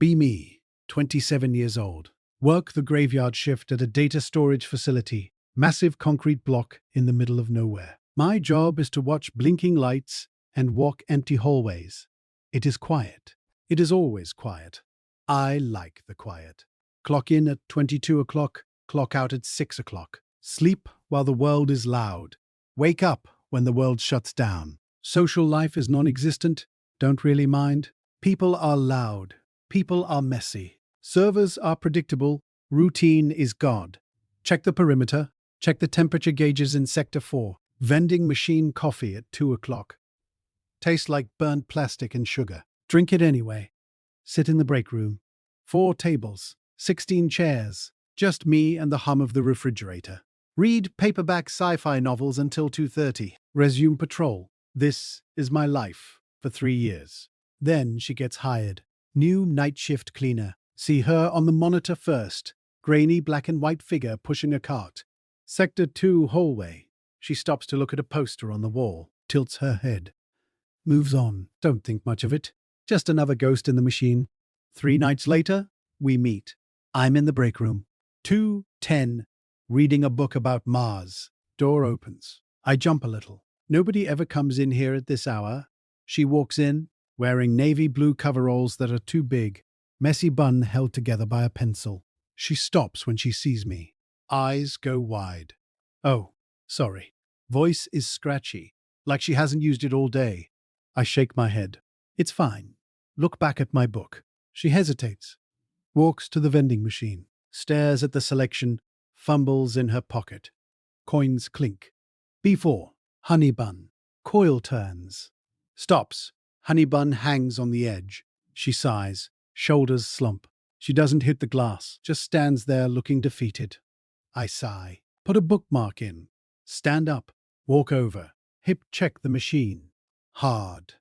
Be me, 27 years old. Work the graveyard shift at a data storage facility. Massive concrete block in the middle of nowhere. My job is to watch blinking lights and walk empty hallways. It is quiet. It is always quiet. I like the quiet. Clock in at 22 o'clock, clock out at 6 o'clock. Sleep while the world is loud. Wake up when the world shuts down. Social life is non-existent. Don't really mind. People are loud. People are messy. Servers are predictable. Routine is God. Check the perimeter. Check the temperature gauges in Sector 4. Vending machine coffee at 2 o'clock. Tastes like burnt plastic and sugar. Drink it anyway. Sit in the break room. 4 tables. 16 chairs. Just me and the hum of the refrigerator. Read paperback sci-fi novels until 2:30. Resume patrol. This is my life for 3 years. Then she gets hired. New night shift cleaner. See her on the monitor first. Grainy black and white figure pushing a cart. Sector 2 hallway. She stops to look at a poster on the wall. Tilts her head. Moves on. Don't think much of it. Just another ghost in the machine. 3 nights later, we meet. I'm in the break room. 2:10. Reading a book about Mars. Door opens. I jump a little. Nobody ever comes in here at this hour. She walks in, wearing navy blue coveralls that are too big. Messy bun held together by a pencil. She stops when she sees me. Eyes go wide. Oh, sorry. Voice is scratchy, like she hasn't used it all day. I shake my head. It's fine. Look back at my book. She hesitates. Walks to the vending machine. Stares at the selection. Fumbles in her pocket. Coins clink. B4. Honey bun. Coil turns. Stops. Honey bun hangs on the edge. She sighs. Shoulders slump. She doesn't hit the glass. Just stands there looking defeated. I sigh. Put a bookmark in. Stand up. Walk over. Hip check the machine. Hard.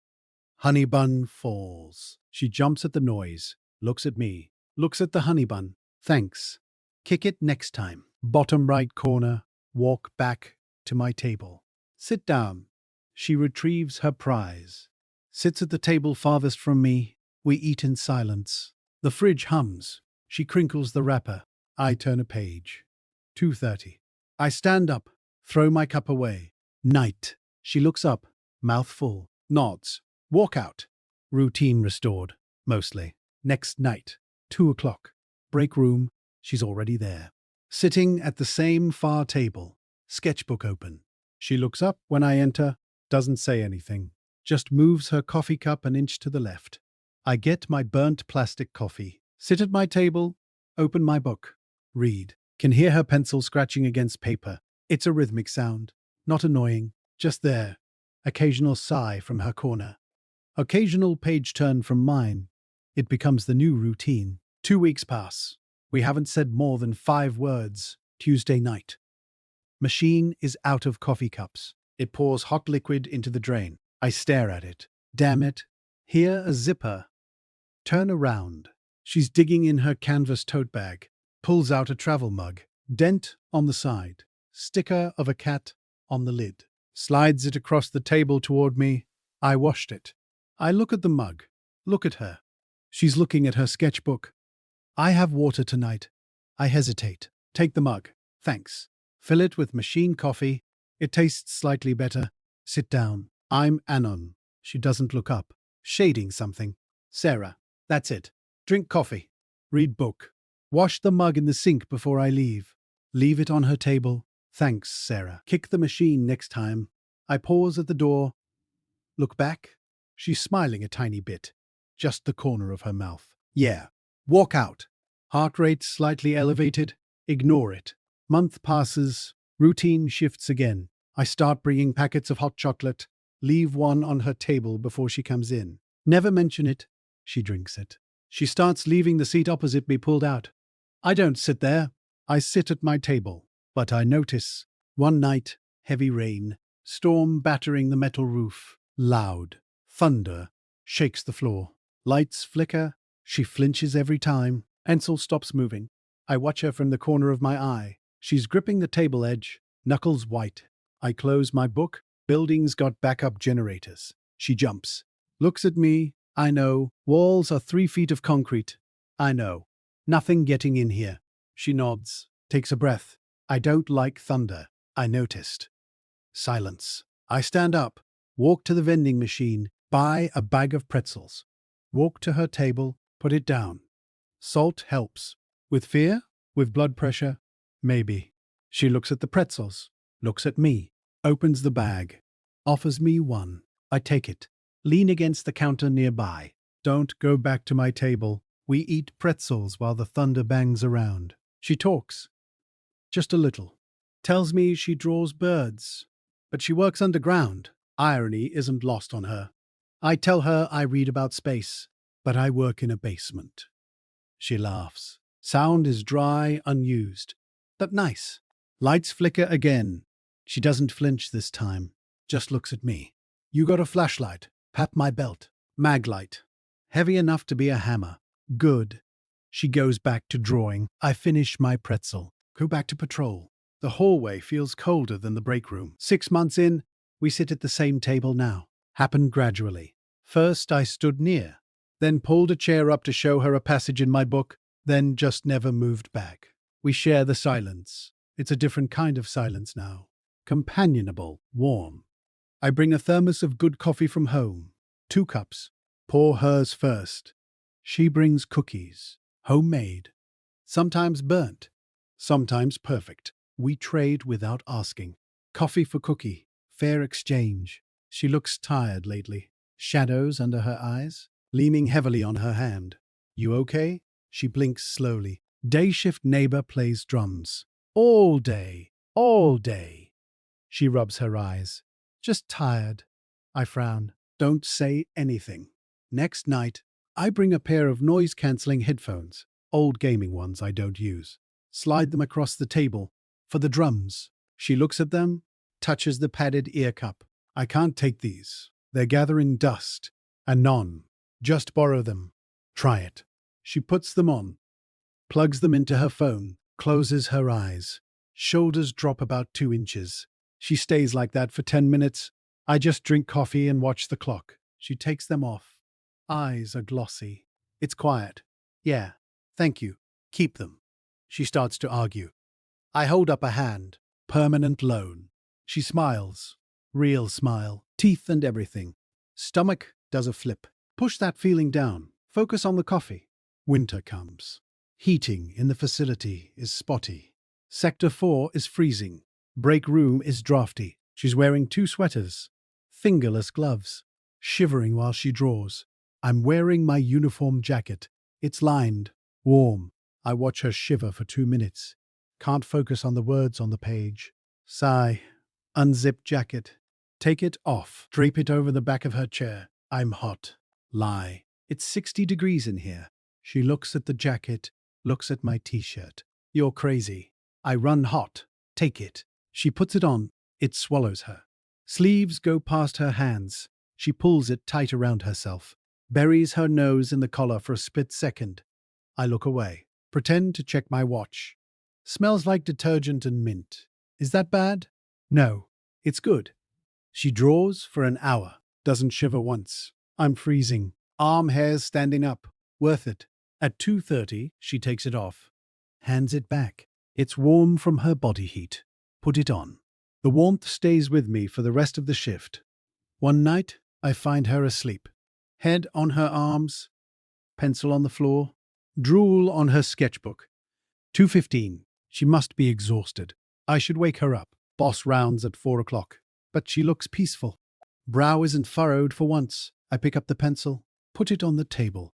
Honey bun falls. She jumps at the noise. Looks at me. Looks at the honey bun. Thanks. Kick it next time. Bottom right corner. Walk back to my table. Sit down. She retrieves her prize. Sits at the table farthest from me. We eat in silence. The fridge hums. She crinkles the wrapper. I turn a page. 2:30. I stand up. Throw my cup away. Night. She looks up. Mouth full. Nods. Walk out. Routine restored. Mostly. Next night. 2 o'clock. Break room. She's already there. Sitting at the same far table. Sketchbook open. She looks up when I enter. Doesn't say anything. Just moves her coffee cup an inch to the left. I get my burnt plastic coffee. Sit at my table. Open my book. Read. Can hear her pencil scratching against paper. It's a rhythmic sound. Not annoying. Just there. Occasional sigh from her corner. Occasional page turn from mine. It becomes the new routine. 2 weeks pass. We haven't said more than 5 words. Tuesday night. Machine is out of coffee cups. It pours hot liquid into the drain. I stare at it. Damn it. Here a zipper. Turn around. She's digging in her canvas tote bag. Pulls out a travel mug. Dent on the side. Sticker of a cat on the lid. Slides it across the table toward me. I washed it. I look at the mug. Look at her. She's looking at her sketchbook. I have water tonight. I hesitate. Take the mug. Thanks. Fill it with machine coffee. It tastes slightly better. Sit down. I'm Anon. She doesn't look up. Shading something. Sarah. That's it. Drink coffee. Read book. Wash the mug in the sink before I leave. Leave it on her table. Thanks, Sarah. Kick the machine next time. I pause at the door. Look back. She's smiling a tiny bit. Just the corner of her mouth. Yeah. Walk out. Heart rate slightly elevated. Ignore it. Month passes. Routine shifts again. I start bringing packets of hot chocolate. Leave one on her table before she comes in. Never mention it. She drinks it. She starts leaving the seat opposite me pulled out. I don't sit there. I sit at my table. But I notice. One night, heavy rain. Storm battering the metal roof. Loud. Thunder. Shakes the floor. Lights flicker. She flinches every time. Ansel stops moving. I watch her from the corner of my eye. She's gripping the table edge. Knuckles white. I close my book. Building's got backup generators. She jumps. Looks at me. I know. Walls are 3 feet of concrete. I know. Nothing getting in here. She nods, takes a breath. I don't like thunder. I noticed. Silence. I stand up, walk to the vending machine, buy a bag of pretzels. Walk to her table, put it down. Salt helps. With fear? With blood pressure? Maybe. She looks at the pretzels, looks at me, opens the bag, offers me one. I take it, lean against the counter nearby. Don't go back to my table. We eat pretzels while the thunder bangs around. She talks. Just a little. Tells me she draws birds. But she works underground. Irony isn't lost on her. I tell her I read about space, but I work in a basement. She laughs. Sound is dry, unused. But nice. Lights flicker again. She doesn't flinch this time. Just looks at me. You got a flashlight. Pat my belt. Mag light. Heavy enough to be a hammer. Good. She goes back to drawing. I finish my pretzel. Go back to patrol. The hallway feels colder than the break room. 6 months in, we sit at the same table now. Happened gradually. First I stood near, then pulled a chair up to show her a passage in my book, then just never moved back. We share the silence. It's a different kind of silence now. Companionable, warm. I bring a thermos of good coffee from home. 2 cups. Pour hers first. She brings cookies. Homemade. Sometimes burnt. Sometimes perfect. We trade without asking. Coffee for cookie. Fair exchange. She looks tired lately. Shadows under her eyes. Leaning heavily on her hand. You okay? She blinks slowly. Day shift neighbor plays drums. All day. All day. She rubs her eyes. Just tired. I frown. Don't say anything. Next night, I bring a pair of noise-canceling headphones. Old gaming ones I don't use. Slide them across the table. For the drums. She looks at them, touches the padded ear cup. I can't take these. They're gathering dust. Anon. Just borrow them. Try it. She puts them on. Plugs them into her phone. Closes her eyes. Shoulders drop about 2 inches. She stays like that for 10 minutes. I just drink coffee and watch the clock. She takes them off. Eyes are glossy. It's quiet. Yeah. Thank you. Keep them. She starts to argue. I hold up a hand. Permanent loan. She smiles. Real smile. Teeth and everything. Stomach does a flip. Push that feeling down. Focus on the coffee. Winter comes. Heating in the facility is spotty. Sector 4 is freezing. Break room is drafty. She's wearing 2 sweaters. Fingerless gloves. Shivering while she draws. I'm wearing my uniform jacket. It's lined. Warm. I watch her shiver for 2 minutes. Can't focus on the words on the page. Sigh. Unzip jacket. Take it off. Drape it over the back of her chair. I'm hot. Lie. It's 60 degrees in here. She looks at the jacket, looks at my t-shirt. You're crazy. I run hot. Take it. She puts it on. It swallows her. Sleeves go past her hands. She pulls it tight around herself. Buries her nose in the collar for a split second. I look away. Pretend to check my watch. Smells like detergent and mint. Is that bad? No. It's good. She draws for an hour. Doesn't shiver once. I'm freezing. Arm hairs standing up. Worth it. At 2:30, she takes it off. Hands it back. It's warm from her body heat. Put it on. The warmth stays with me for the rest of the shift. One night, I find her asleep. Head on her arms. Pencil on the floor. Drool on her sketchbook. 2:15. She must be exhausted. I should wake her up. Boss rounds at 4 o'clock. But she looks peaceful. Brow isn't furrowed for once. I pick up the pencil. Put it on the table.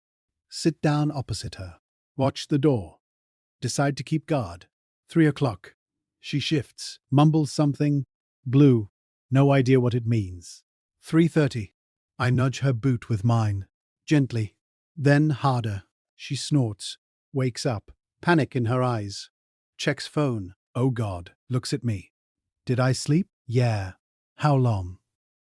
Sit down opposite her. Watch the door. Decide to keep guard. 3 o'clock. She shifts. Mumbles something. Blue. No idea what it means. 3:30. I nudge her boot with mine. Gently. Then harder. She snorts. Wakes up. Panic in her eyes. Checks phone. Oh God. Looks at me. Did I sleep? Yeah. How long?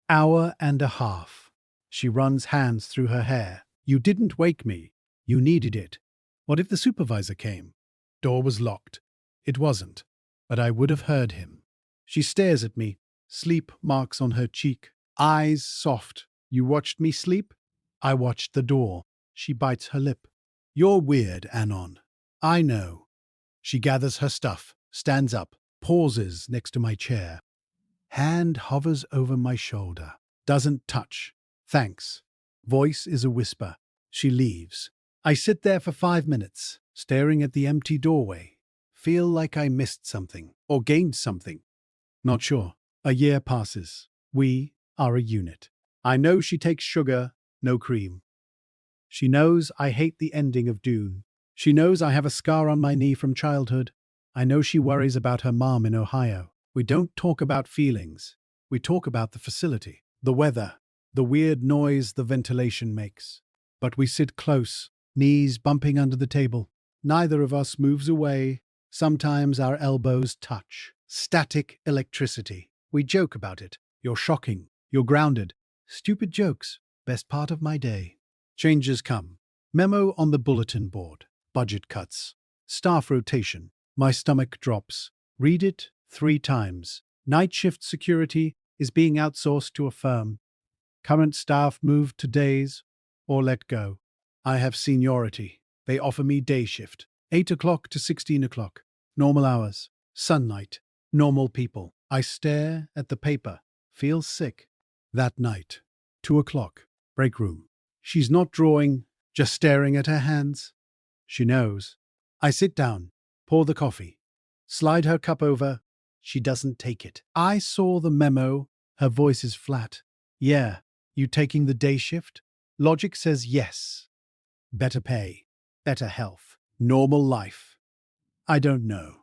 Hour and a half. She runs hands through her hair. You didn't wake me. You needed it. What if the supervisor came? Door was locked. It wasn't. But I would have heard him. She stares at me. Sleep marks on her cheek. Eyes soft. You watched me sleep? I watched the door. She bites her lip. You're weird, Anon. I know. She gathers her stuff, stands up, pauses next to my chair. Hand hovers over my shoulder. Doesn't touch. Thanks. Voice is a whisper. She leaves. I sit there for 5 minutes, staring at the empty doorway. Feel like I missed something, or gained something. Not sure. A year passes. We are a unit. I know she takes sugar, no cream. She knows I hate the ending of Dune. She knows I have a scar on my knee from childhood. I know she worries about her mom in Ohio. We don't talk about feelings. We talk about the facility, the weather, the weird noise the ventilation makes. But we sit close, knees bumping under the table. Neither of us moves away. Sometimes our elbows touch. Static electricity. We joke about it. You're shocking. You're grounded. Stupid jokes. Best part of my day. Changes come. Memo on the bulletin board. Budget cuts. Staff rotation. My stomach drops. Read it 3 times. Night shift security is being outsourced to a firm. Current staff moved to days or let go. I have seniority. They offer me day shift. 8 o'clock to 16 o'clock. Normal hours. Sunlight. Normal people. I stare at the paper. Feel sick. That night. 2 o'clock. Break room. She's not drawing, just staring at her hands. She knows. I sit down. Pour the coffee. Slide her cup over. She doesn't take it. I saw the memo. Her voice is flat. Yeah, you taking the day shift? Logic says yes. Better pay. Better health. Normal life. I don't know.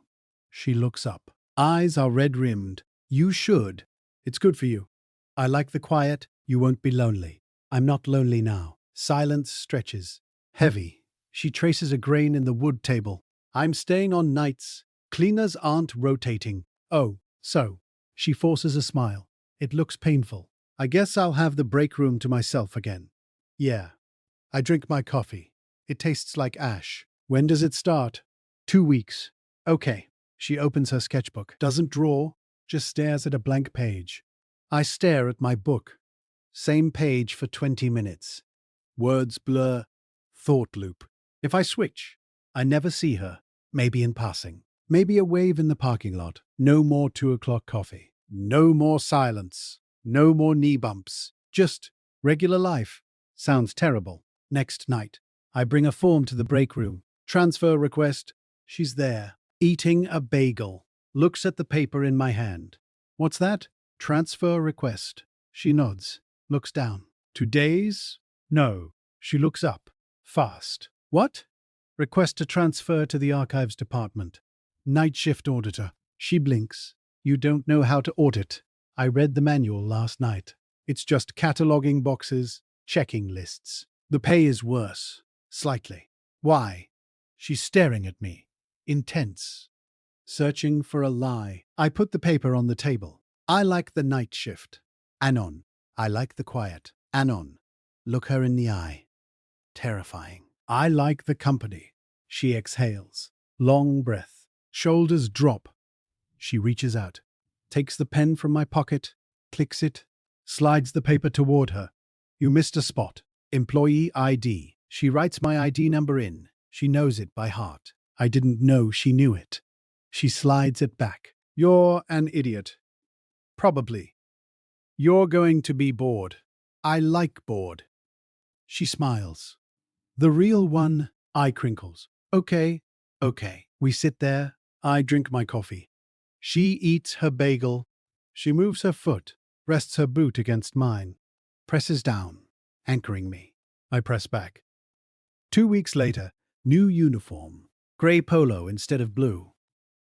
She looks up. Eyes are red-rimmed. You should. It's good for you. I like the quiet. You won't be lonely. I'm not lonely now. Silence stretches. Heavy. She traces a grain in the wood table. I'm staying on nights. Cleaners aren't rotating. Oh, so. She forces a smile. It looks painful. I guess I'll have the break room to myself again. Yeah. I drink my coffee. It tastes like ash. When does it start? 2 weeks. Okay. She opens her sketchbook. Doesn't draw, just stares at a blank page. I stare at my book. Same page for 20 minutes. Words blur. Thought loop. If I switch, I never see her. Maybe in passing. Maybe a wave in the parking lot. No more 2 o'clock coffee. No more silence. No more knee bumps. Just regular life. Sounds terrible. Next night, I bring a form to the break room. Transfer request. She's there, eating a bagel. Looks at the paper in my hand. What's that? Transfer request. She nods. Looks down. 2 days? No. She looks up. Fast. What? Request to transfer to the archives department. Night shift auditor. She blinks. You don't know how to audit. I read the manual last night. It's just cataloging boxes, checking lists. The pay is worse. Slightly. Why? She's staring at me. Intense. Searching for a lie. I put the paper on the table. I like the night shift. Anon. I like the quiet. Anon. Look her in the eye. Terrifying. I like the company. She exhales. Long breath. Shoulders drop. She reaches out. Takes the pen from my pocket. Clicks it. Slides the paper toward her. You missed a spot. Employee ID. She writes my ID number in. She knows it by heart. I didn't know she knew it. She slides it back. You're an idiot. Probably. You're going to be bored. I like bored. She smiles. The real one, eye crinkles. Okay. We sit there. I drink my coffee. She eats her bagel. She moves her foot, rests her boot against mine, presses down, anchoring me. I press back. 2 weeks later, new uniform. Grey polo instead of blue.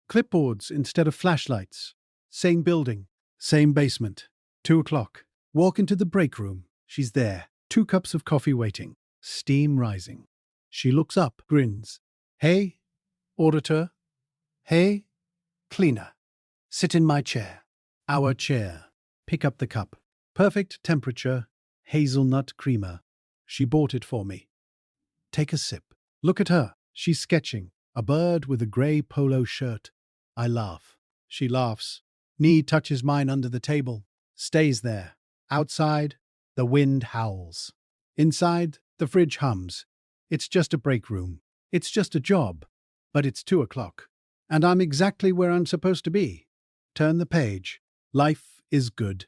Clipboards instead of flashlights. Same building, same basement. 2 o'clock. Walk into the break room. She's there. 2 cups of coffee waiting. Steam rising. She looks up, grins. Hey, auditor. Hey, cleaner. Sit in my chair. Our chair. Pick up the cup. Perfect temperature. Hazelnut creamer. She bought it for me. Take a sip. Look at her. She's sketching. A bird with a grey polo shirt. I laugh. She laughs. Knee touches mine under the table. Stays there. Outside, the wind howls. Inside, the fridge hums. It's just a break room. It's just a job. But it's 2 o'clock. And I'm exactly where I'm supposed to be. Turn the page. Life is good.